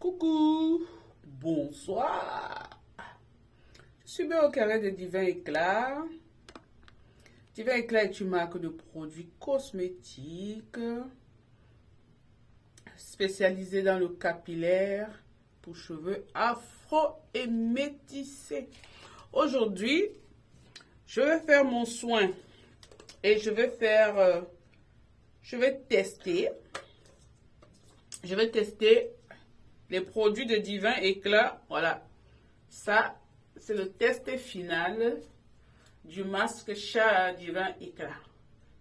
Coucou, bonsoir. Je suis bien au carré de Divin Éclat. Divin Éclat est une marque de produits cosmétiques spécialisée dans le capillaire pour cheveux afro et métissés. Aujourd'hui, je vais faire mon soin et je vais tester les produits de Divin Éclat. Voilà, ça c'est le test final du masque chat Divin Éclat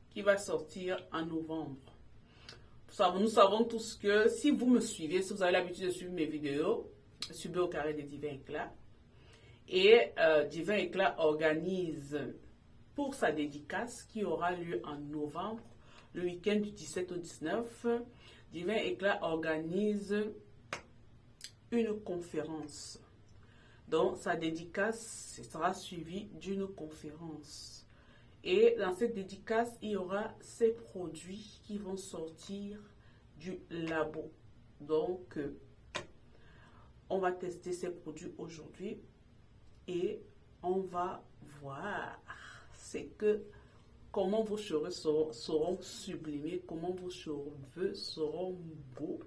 qui va sortir en novembre. Nous savons tous que si vous me suivez, si vous avez l'habitude de suivre mes vidéos, suivez au carré de Divin Éclat. Et Divin Éclat organise pour sa dédicace qui aura lieu en novembre, le week-end du 17 au 19, Divin Éclat organise une conférence. Donc, sa dédicace sera suivie d'une conférence. Et dans cette dédicace, il y aura ces produits qui vont sortir du labo. Donc, on va tester ces produits aujourd'hui et on va voir comment vos cheveux seront sublimés, comment vos cheveux seront beaux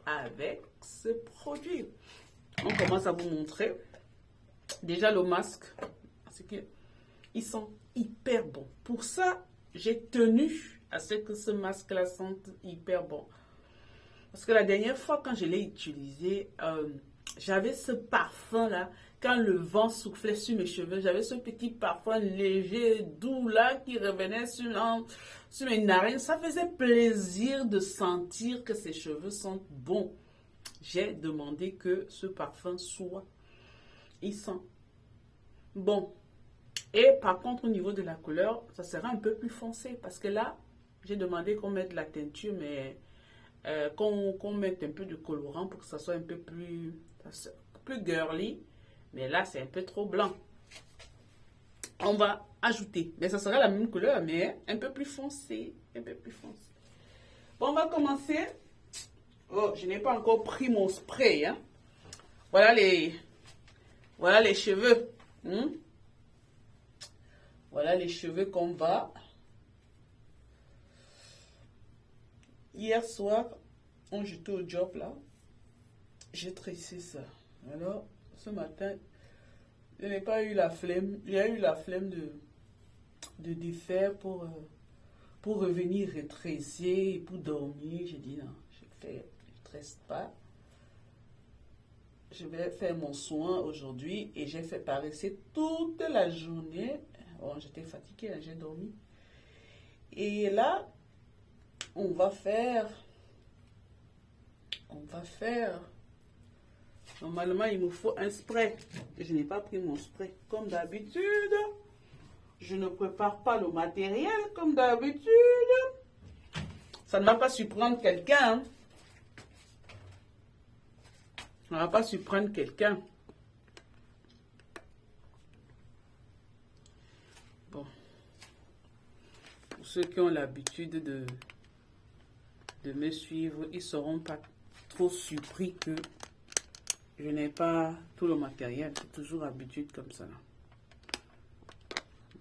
avec ce produit. On commence à vous montrer déjà le masque, parce qu'ils sont hyper bons. Pour ça, j'ai tenu à ce que ce masque-là sente hyper bon. Parce que la dernière fois, quand je l'ai utilisé, j'avais ce parfum-là. Quand le vent soufflait sur mes cheveux, j'avais ce petit parfum léger, doux là, qui revenait sur mes narines. Ça faisait plaisir de sentir que ces cheveux sont bons. J'ai demandé que ce parfum soit. Il sent bon. Et par contre, au niveau de la couleur, ça sera un peu plus foncé. Parce que là, j'ai demandé qu'on mette de la teinture, mais qu'on mette un peu de colorant pour que ça soit un peu plus girly. Mais là, c'est un peu trop blanc. On va ajouter. Mais ça sera la même couleur, mais un peu plus foncé. Un peu plus foncé. Bon, on va commencer. Oh, je n'ai pas encore pris mon spray. Hein. Voilà les cheveux. Voilà les cheveux qu'on va. Hier soir, quand j'étais au job là, j'ai tressé ça. Alors, ce matin, je n'ai pas eu la flemme. J'ai eu la flemme de défaire pour revenir retresser et pour dormir. J'ai dit non, je ne tresse pas. Je vais faire mon soin aujourd'hui et j'ai fait paresser toute la journée. Bon, j'étais fatiguée, j'ai dormi. Et là, on va faire. Normalement, il me faut un spray. Et je n'ai pas pris mon spray. Comme d'habitude, je ne prépare pas le matériel comme d'habitude. Ça ne va pas surprendre quelqu'un. Hein. Ça ne va pas surprendre quelqu'un. Bon. Pour ceux qui ont l'habitude de me suivre, ils ne seront pas trop surpris que je n'ai pas tout le matériel. C'est toujours habitude comme ça.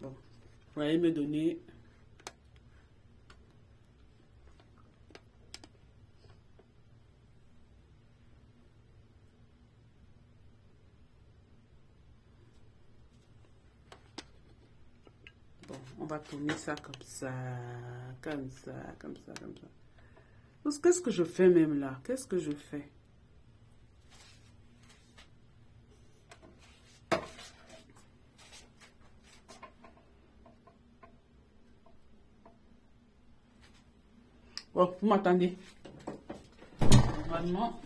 Bon. Vous allez me donner on va tourner ça comme ça, comme ça, comme ça, comme ça. Donc, qu'est-ce que je fais même là? Qu'est-ce que je fais? Bon, vous m'attendez. Normalement.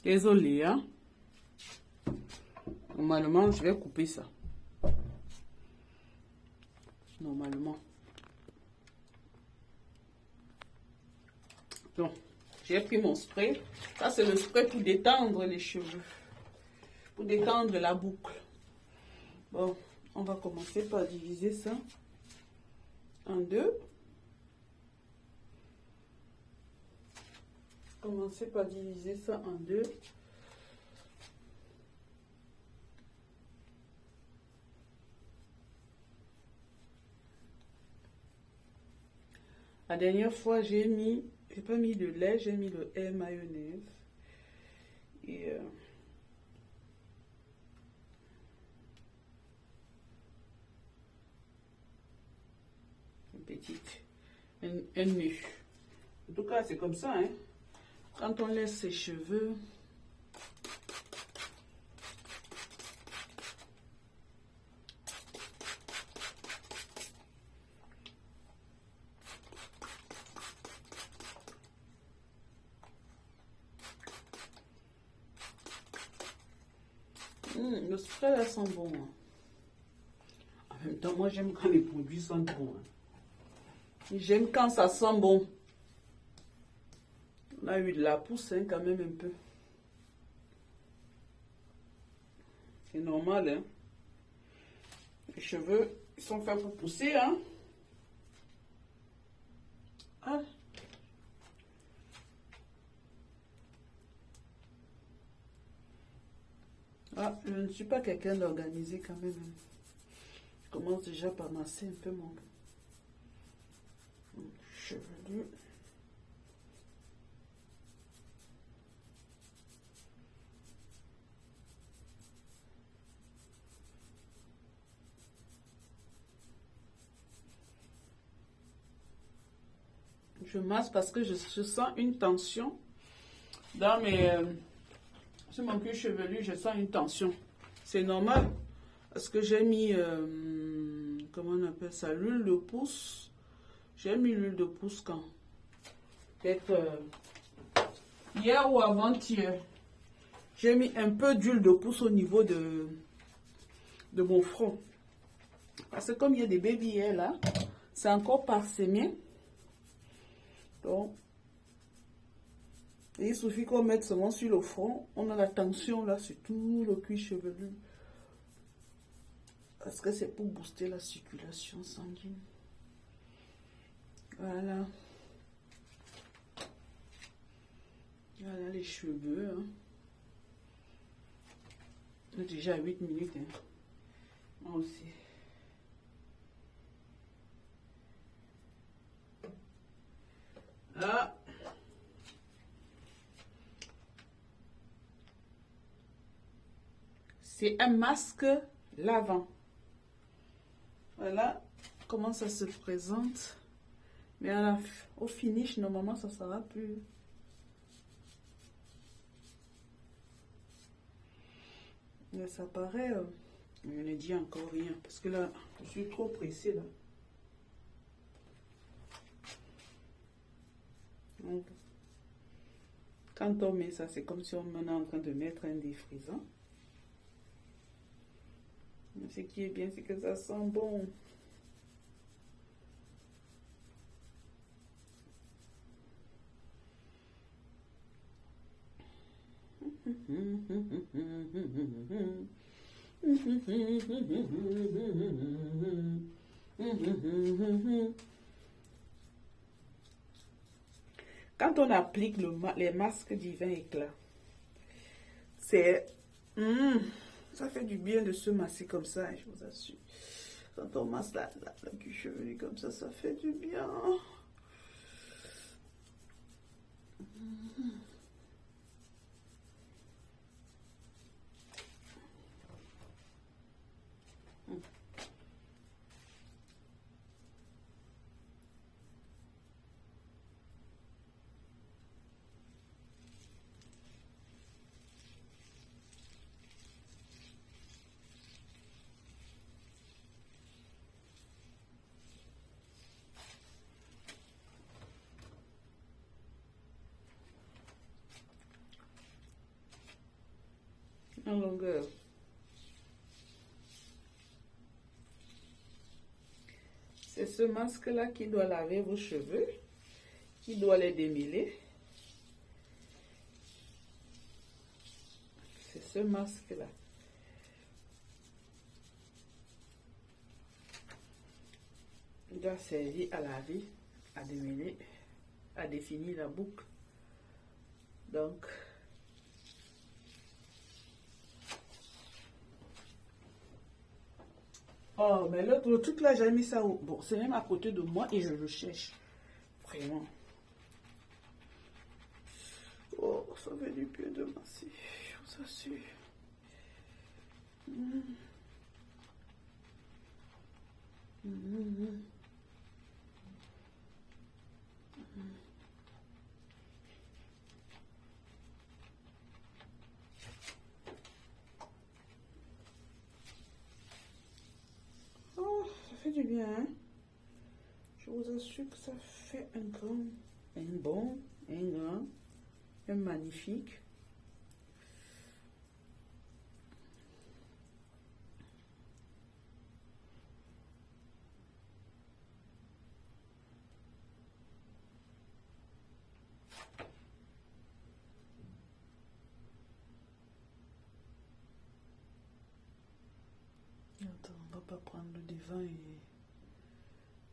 Désolée, hein. Normalement, je vais couper ça. Normalement. Donc, j'ai pris mon spray. Ça, c'est le spray pour détendre les cheveux. Pour détendre la boucle. Bon, on va commencer par diviser ça en deux. Commencer par diviser ça en deux. La dernière fois, j'ai pas mis de lait, j'ai mis le lait mayonnaise. Et une petite, un nœud. En tout cas, c'est comme ça, hein. Quand on laisse ses cheveux, le spray là sent bon. Hein. En même temps, moi j'aime quand les produits sentent bon. Hein. J'aime quand ça sent bon. On a eu de la pousse hein, quand même un peu. C'est normal. Hein. Les cheveux, ils sont faits pour pousser. Hein. Ah. Ah, je ne suis pas quelqu'un d'organisé quand même. Je commence déjà par masser un peu mon chevelu. Je masse parce que je sens une tension dans mes... sur mon cuir chevelu, je sens une tension. C'est normal parce que j'ai mis... comment on appelle ça? L'huile de pousse. J'ai mis l'huile de pousse quand? Peut-être hier ou avant-hier. J'ai mis un peu d'huile de pousse au niveau de mon front. Parce que comme il y a des baby hairs là, c'est encore parsemé. Donc, il suffit qu'on mette seulement sur le front. On a la tension là sur tout le cuir chevelu. Parce que c'est pour booster la circulation sanguine. Voilà. Voilà les cheveux. Hein. On est déjà à 8 minutes. Hein. Moi aussi. Là. C'est un masque lavant. Voilà comment ça se présente. Mais au finish, normalement, ça sera plus... Mais ça paraît... je ne dis encore rien. Parce que là, je suis trop pressée. Là. Donc, quand on met ça, c'est comme si on est en train de mettre un défrisant. Mais ce qui est bien, c'est que ça sent bon. Quand on applique les masques divin éclat, c'est... ça fait du bien de se masser comme ça, hein, je vous assure. Quand on masse la cuir chevelu comme ça fait du bien. en longueur. C'est ce masque-là qui doit laver vos cheveux, qui doit les démêler. C'est ce masque-là. Il doit servir à laver, à démêler, à définir la boucle. Donc, oh, mais l'autre truc là, j'ai mis ça au... Bon, c'est même à côté de moi et je le cherche. Vraiment. Oh, ça fait du bien de masser, je vous assure. Oh, ça fait du bien, hein? Je vous assure que ça fait un grand, un bon, un grand, un magnifique. Attends, on va pas prendre le devant et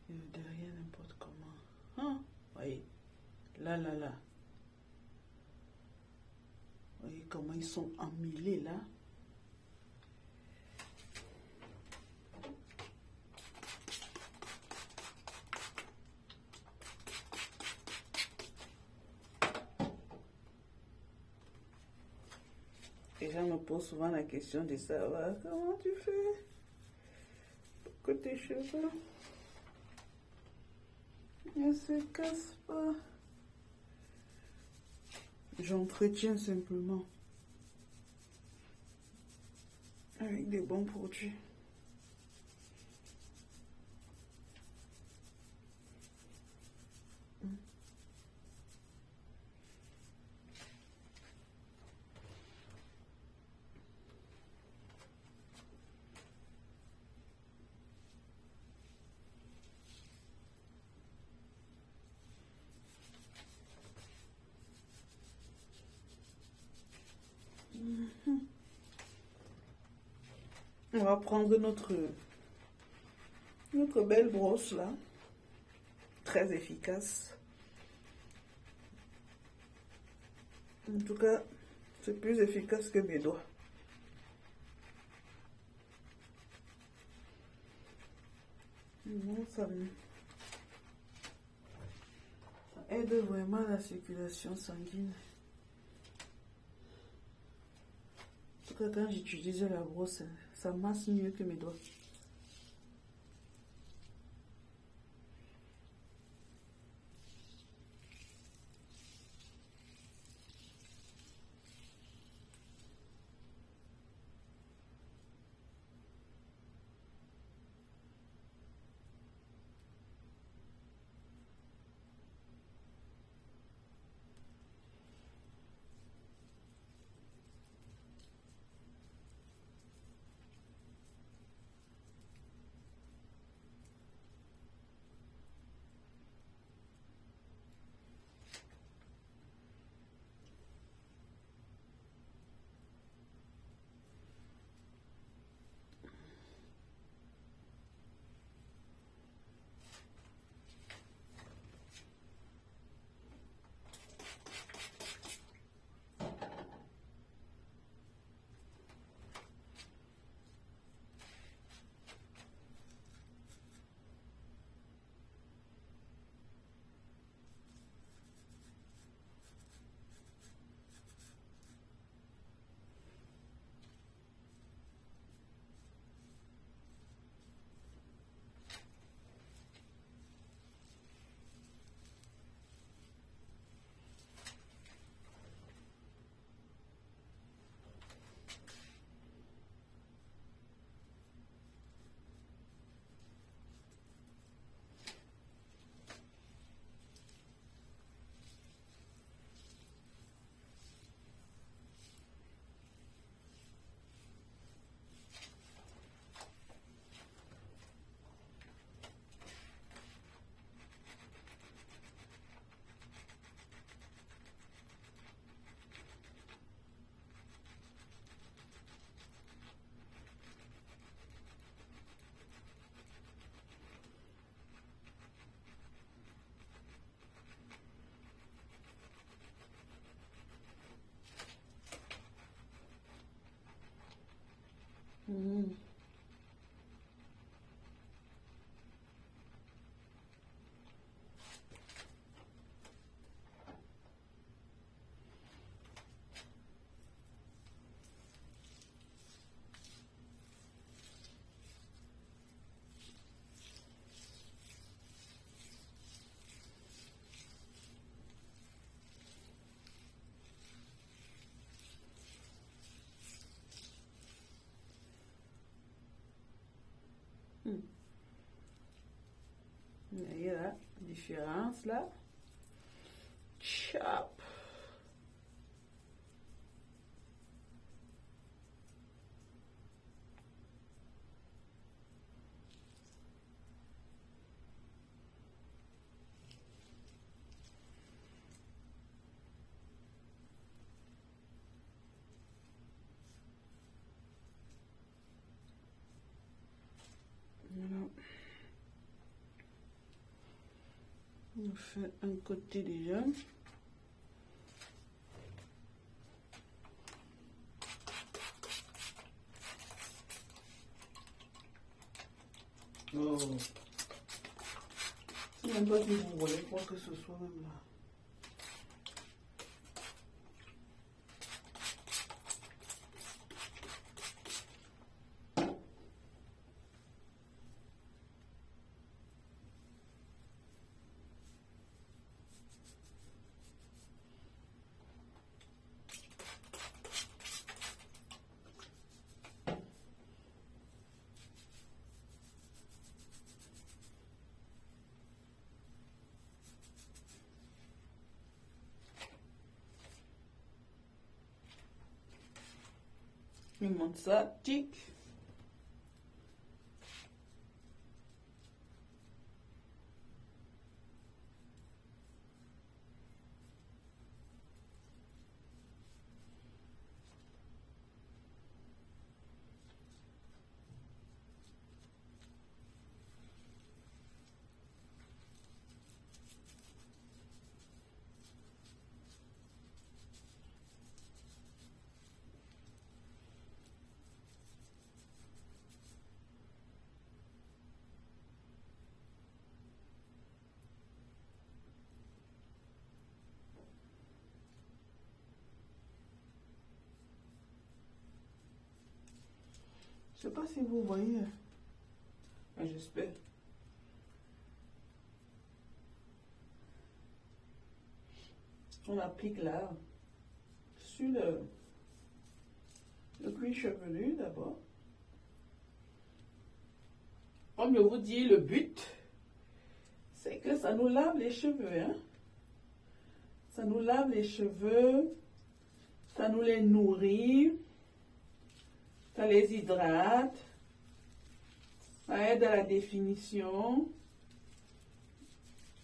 le derrière n'importe comment. Hein? Voyez, là. Voyez comment ils sont emmêlés là. Les gens me posent souvent la question de savoir comment tu fais pour que tes cheveux ne se cassent pas. J'entretiens simplement avec des bons produits. On va prendre notre belle brosse là, très efficace. En tout cas, c'est plus efficace que mes doigts. Bon, ça aide vraiment la circulation sanguine. En tout cas, quand j'utilise la brosse, ça masse mieux que mes doigts. Vous voyez la différence là. Chop. Voilà. On fait un côté déjà. Oh. C'est même pas si vous voulez quoi que ce soit même là. Je monte ça, tic. Je sais pas si vous voyez. J'espère. On applique là sur le cuir chevelu d'abord. Comme je vous dis, le but, c'est que ça nous lave les cheveux. Hein? Ça nous lave les cheveux, ça nous les nourrit, ça les hydrate, ça aide à la définition.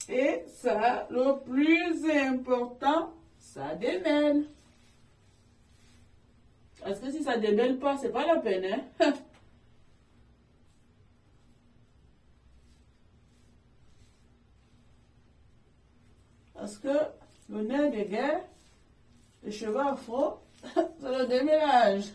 Et ça, le plus important, ça démêle. Parce que si ça démêle pas, c'est pas la peine, hein? Parce que le nerf de guerre, les cheveux afro, c'est le démêlage.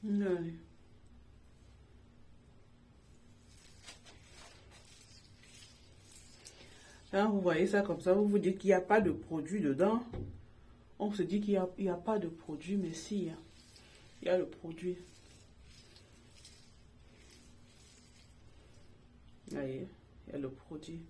Allez. Quand vous voyez ça comme ça, vous vous dites qu'il n'y a pas de produit dedans. On se dit qu'il n'y a pas de produit, mais si, il y a le produit. Voyez, il y a le produit.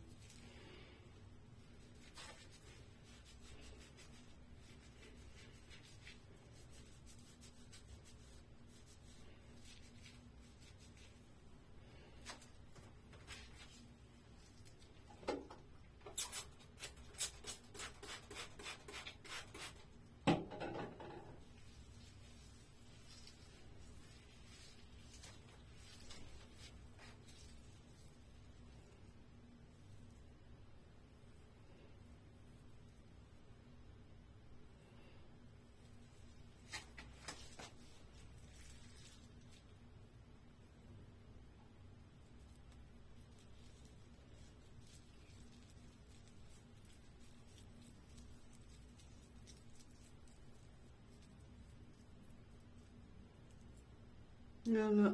Voilà,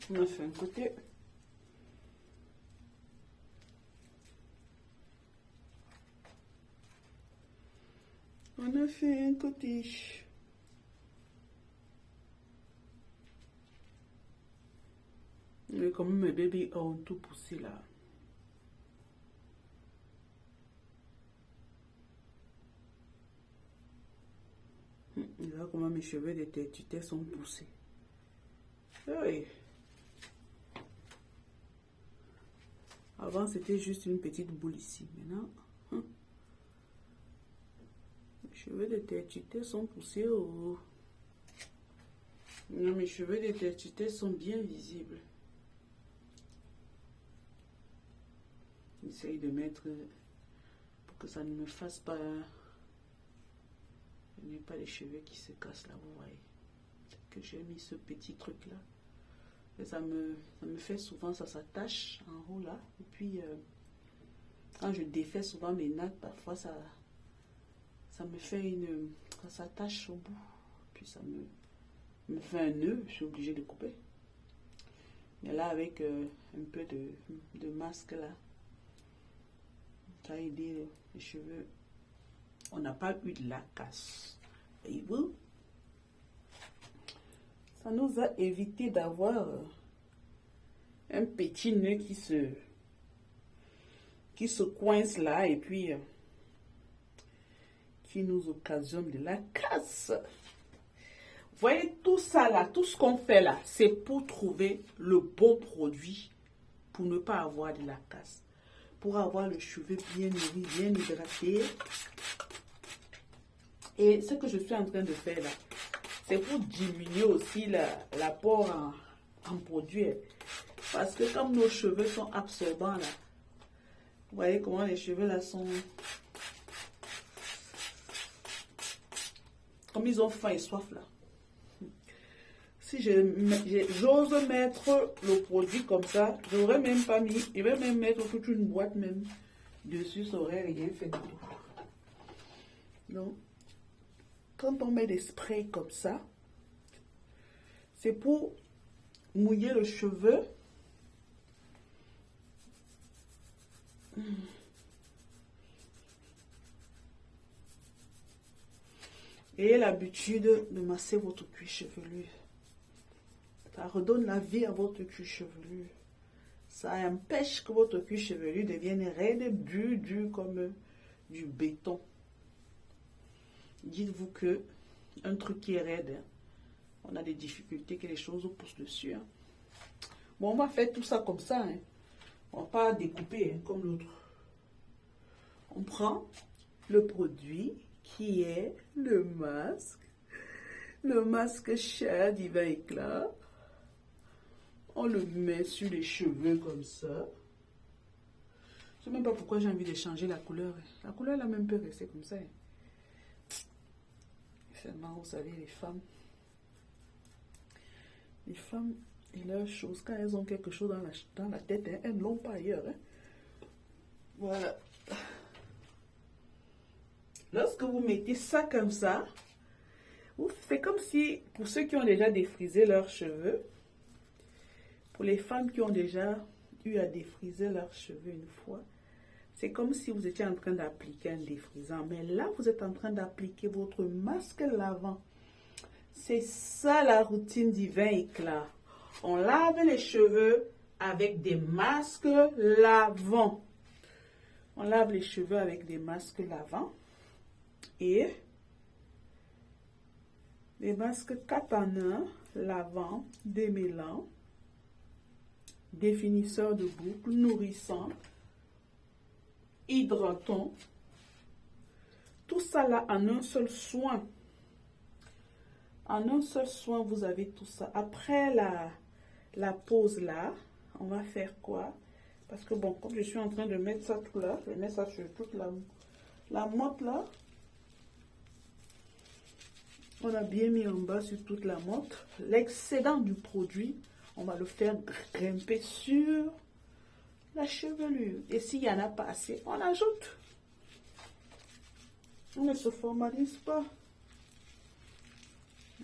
on a fait un côté. On a fait un côté. Mais comme mes bébés ont tout poussé là. Là, comment mes cheveux de tête sont poussés. Oui. Avant, c'était juste une petite boule ici. Maintenant, mes cheveux de tête sont poussés. Oh. Non, mes cheveux de tête sont bien visibles. J'essaye de mettre pour que ça ne me fasse pas. Je n'ai pas les cheveux qui se cassent là, vous voyez. Que j'ai mis ce petit truc là. Et ça me fait souvent, ça s'attache en haut là. Et puis, quand je défais souvent mes nattes, parfois ça me fait une. Ça s'attache au bout. Puis ça me fait un nœud, je suis obligée de couper. Mais là, avec un peu de masque là, ça a aidé les cheveux. On n'a pas eu de la casse. Et vous, ça nous a évité d'avoir un petit nœud qui se coince là et puis qui nous occasionne de la casse. Vous voyez tout ça là, tout ce qu'on fait là, c'est pour trouver le bon produit pour ne pas avoir de la casse. Pour avoir le cheveu bien nourri, bien hydraté. Et ce que je suis en train de faire là, c'est pour diminuer aussi l'apport en produit. Parce que comme nos cheveux sont absorbants là, vous voyez comment les cheveux là sont... Comme ils ont faim et soif là. Si j'ose mettre le produit comme ça, je n'aurais même pas mis, je vais même mettre toute une boîte même dessus, ça aurait rien fait du tout. Donc, quand on met des sprays comme ça, c'est pour mouiller le cheveu. Ayez l'habitude de masser votre cuir chevelu. Ça redonne la vie à votre cuir chevelu. Ça empêche que votre cuir chevelu devienne raide, dur comme du béton. Dites-vous que un truc qui est raide, on a des difficultés que les choses poussent dessus. Bon, on va faire tout ça comme ça. On ne va pas découper comme l'autre. On prend le produit qui est le masque cher Divin Éclat. On le met sur les cheveux comme ça. Je ne sais même pas pourquoi j'ai envie de changer la couleur. La couleur là même peut rester comme ça. Seulement, vous savez, les femmes et leurs choses, quand elles ont quelque chose dans la tête, elles ne l'ont pas ailleurs. Voilà. Lorsque vous mettez ça comme ça, c'est comme si, pour ceux qui ont déjà défrisé leurs cheveux, pour les femmes qui ont déjà eu à défriser leurs cheveux une fois, c'est comme si vous étiez en train d'appliquer un défrisant. Mais là, vous êtes en train d'appliquer votre masque lavant. C'est ça la routine Divin Éclat. On lave les cheveux avec des masques lavants. On lave les cheveux avec des masques lavants. Et des masques 4 en 1, lavant, démêlant, définisseur de boucle, nourrissant, hydratant. Tout ça là en un seul soin. En un seul soin, vous avez tout ça. Après la pause là, on va faire quoi? Parce que bon, comme je suis en train de mettre ça tout là, je vais mettre ça sur toute la motte là. On a bien mis en bas sur toute la motte. L'excédent du produit, on va le faire grimper sur la chevelure. Et s'il n'y en a pas assez, on ajoute. On ne se formalise pas.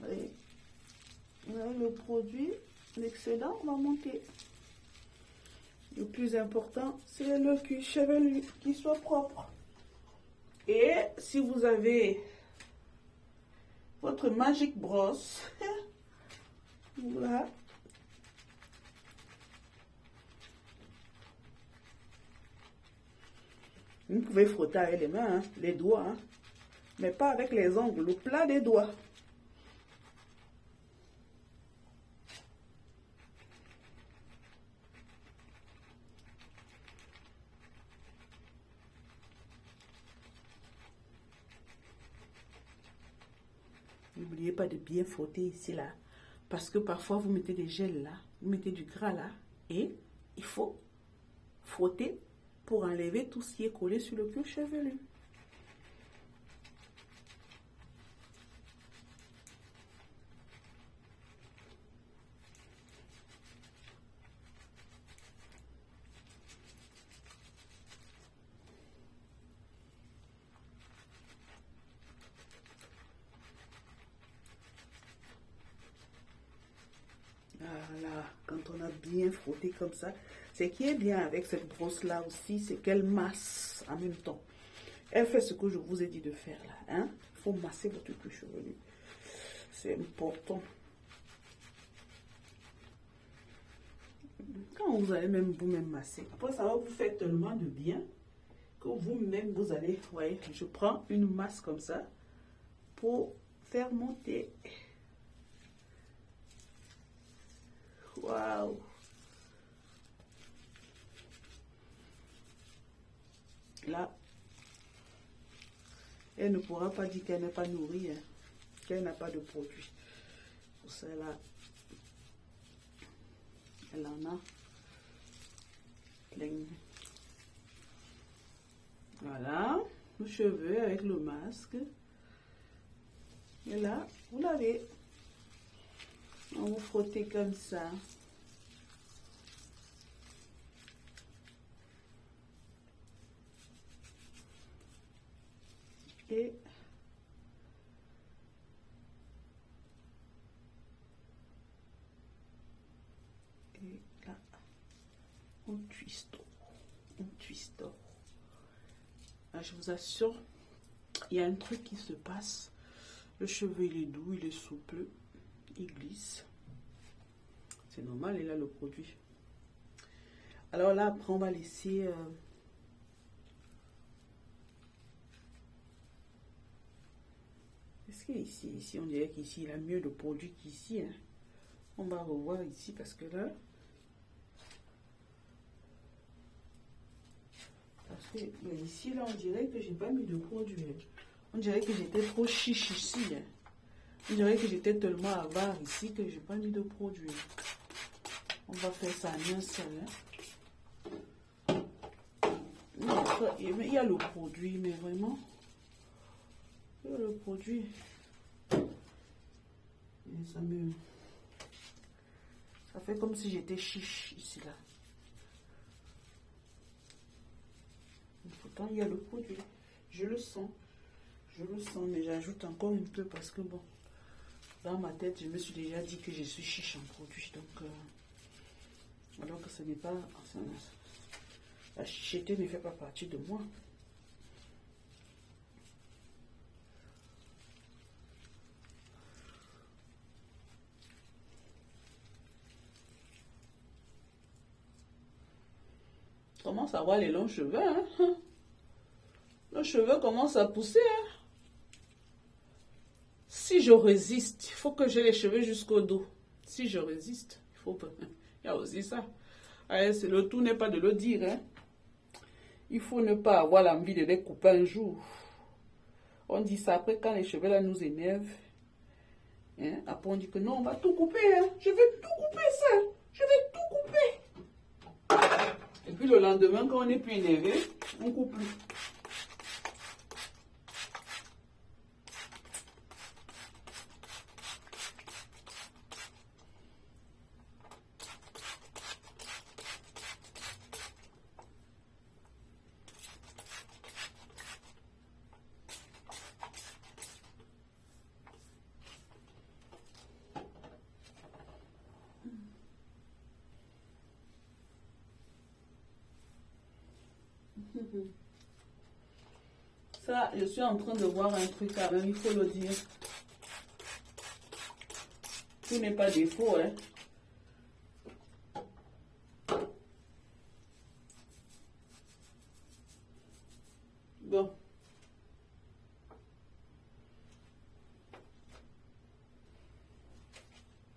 Allez. Là, le produit, l'excédent, on va monter. Le plus important, c'est le cuir chevelu qui soit propre. Et si vous avez votre Magic Brosse, voilà. Vous pouvez frotter avec les mains, hein, les doigts, hein, mais pas avec les ongles, le plat des doigts. N'oubliez pas de bien frotter ici, là. Parce que parfois, vous mettez des gels là, vous mettez du gras là. Et il faut frotter pour enlever tout ce qui est collé sur le cuir chevelu. Voilà, quand on a bien frotté comme ça, ce qui est bien avec cette brosse-là aussi, c'est qu'elle masse en même temps. Elle fait ce que je vous ai dit de faire là. Hein? Il faut masser votre cuir chevelu. C'est important. Quand vous allez même vous-même masser, après ça va vous faire tellement de bien que vous-même vous allez, vous voyez, je prends une masse comme ça pour faire monter. Waouh! Là, elle ne pourra pas dire qu'elle n'est pas nourrie, hein, qu'elle n'a pas de produit. Pour cela, elle en a plein. Voilà, le cheveu avec le masque. Et là, vous l'avez. On vous frottez comme ça. Et là, on twiste. On twiste. Là, je vous assure, il y a un truc qui se passe. Le cheveu, il est doux, il est souple. Il glisse. C'est normal, il a le produit. Alors là, après, on va laisser... Est-ce qu'ici, on dirait qu'ici, il a mieux de produit qu'ici. Hein? On va revoir ici parce que là... Parce que ici, là, on dirait que j'ai pas mis de produit. On dirait que j'étais trop chiche ici. Hein? On dirait que j'étais tellement avare ici que j'ai pas mis de produit. On va faire ça en un seul. Hein? Il y a le produit, mais vraiment, il y a le produit. Et ça fait comme si j'étais chiche ici, là. Et pourtant, il y a le produit. Je le sens, mais j'ajoute encore un peu parce que bon, dans ma tête, je me suis déjà dit que je suis chiche en produit. Donc, alors que ce n'est pas... La chicheté ne fait pas partie de moi. On commence à voir les longs cheveux. Hein? Le cheveu commence à pousser. Hein? Si je résiste, il faut que j'ai les cheveux jusqu'au dos. Si je résiste, il faut pas. Il y a aussi ça. Le tout n'est pas de le dire. Hein? Il faut ne pas avoir l'envie de les couper un jour. On dit ça après quand les cheveux là nous énervent. Hein? Après on dit que non, on va tout couper. Hein? Je vais tout couper ça. Je vais tout couper. Et puis le lendemain, quand on est plus énervé, on coupe plus. Ça, je suis en train de voir un truc quand même, il faut le dire. Tout n'est pas défaut, hein. Bon.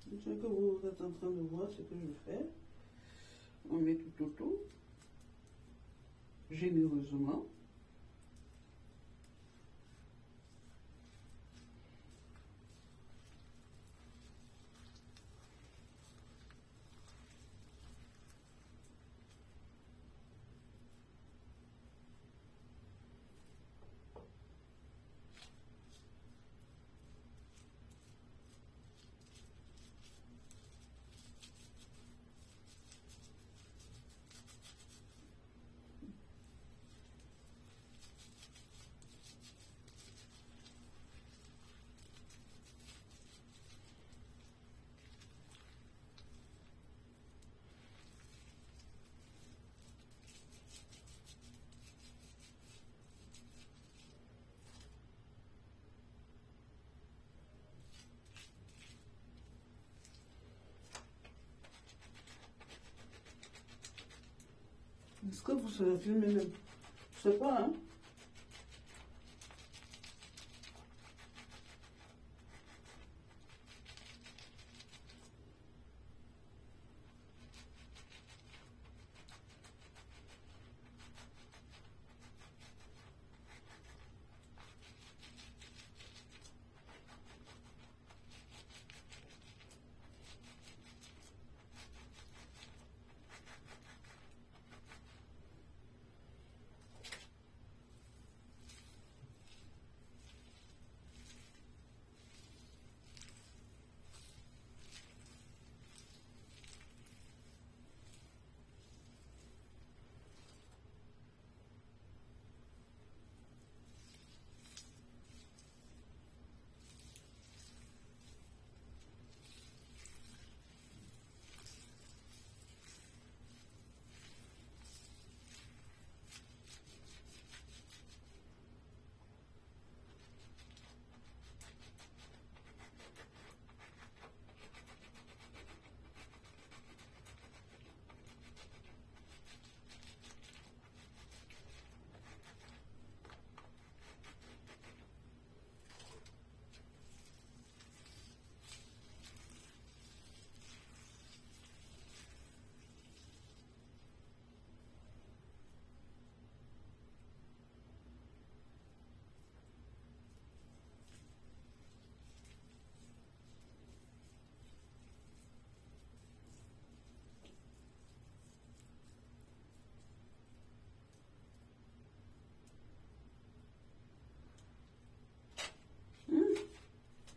Ce que vous êtes en train de voir, ce que je fais. On met tout autour. Généreusement. Est-ce que vous savez même? Je sais pas, hein?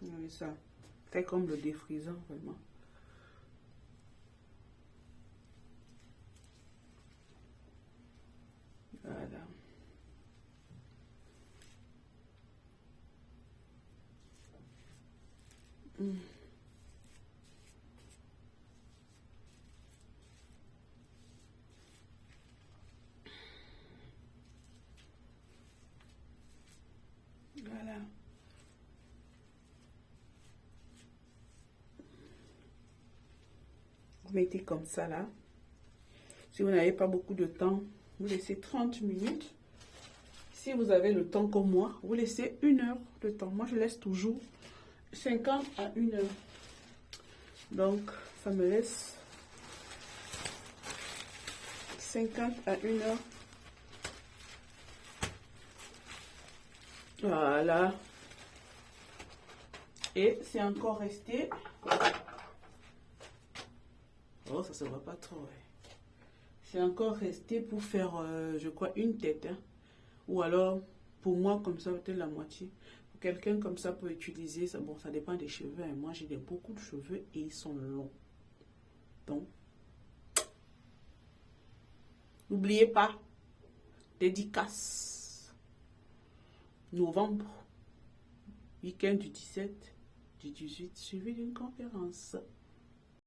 Oui, ça fait comme le défrisant, vraiment. Voilà. Voilà. Vous mettez comme ça là. Si vous n'avez pas beaucoup de temps, vous laissez 30 minutes. Si vous avez le temps comme moi, vous laissez 1 heure de temps. Moi, je laisse toujours 50 à 1 heure. Donc, ça me laisse 50 à 1 heure. Voilà. Et c'est encore resté. Oh, ça se voit pas trop. Ouais. C'est encore resté pour faire, je crois, une tête. Hein. Ou alors, pour moi, comme ça, peut-être la moitié. Pour quelqu'un comme ça peut utiliser, ça, bon, ça dépend des cheveux. Hein. Moi, j'ai beaucoup de cheveux et ils sont longs. Donc, n'oubliez pas, dédicace. Novembre, week-end du 17, du 18, suivi d'une conférence.